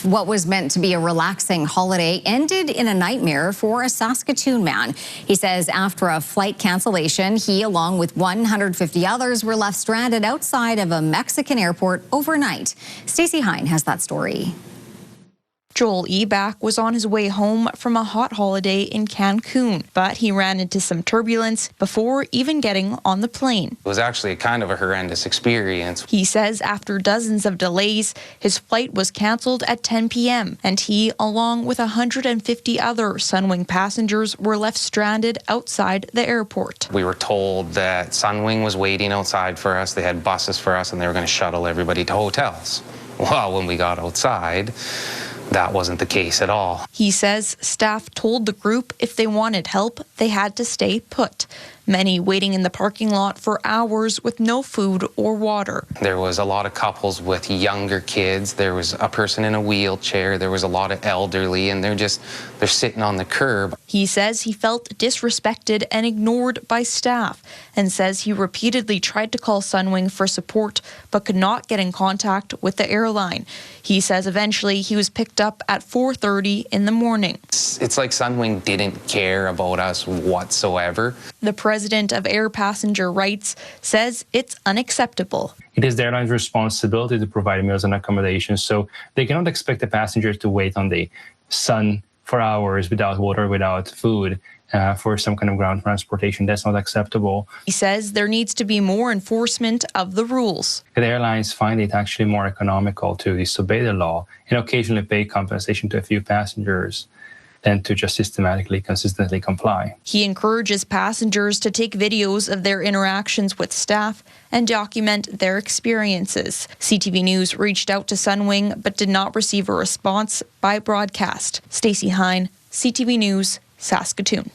What was meant to be a relaxing holiday ended in a nightmare for a Saskatoon man. He says after a flight cancellation, he, along with 150 others, were left stranded outside of a Mexican airport overnight. Stacey Hine has that story. Joel Ebach was on his way home from a hot holiday in Cancun, but he ran into some turbulence before even getting on the plane. It was actually kind of a horrendous experience. He says after dozens of delays, his flight was canceled at 10 p.m. and he, along with 150 other Sunwing passengers, were left stranded outside the airport. We were told that Sunwing was waiting outside for us. They had buses for us and they were going to shuttle everybody to hotels. Well, when we got outside, that wasn't the case at all. He says staff told the group if they wanted help, they had to stay put. Many waiting in the parking lot for hours with no food or water. There was a lot of couples with younger kids. There was a person in a wheelchair. There was a lot of elderly, and they're sitting on the curb. He says he felt disrespected and ignored by staff, and says he repeatedly tried to call Sunwing for support but could not get in contact with the airline. He says eventually he was picked up at 4:30 in the morning. It's like Sunwing didn't care about us whatsoever. The president of Air Passenger Rights says it's unacceptable. It is the airline's responsibility to provide meals and accommodations, so they cannot expect the passengers to wait on the sun for hours without water, without food, for some kind of ground transportation. That's not acceptable. He says there needs to be more enforcement of the rules. The airlines find it actually more economical to disobey the law and occasionally pay compensation to a few passengers than to just consistently comply. He encourages passengers to take videos of their interactions with staff and document their experiences. CTV News reached out to Sunwing but did not receive a response by broadcast. Stacey Hine, CTV News, Saskatoon.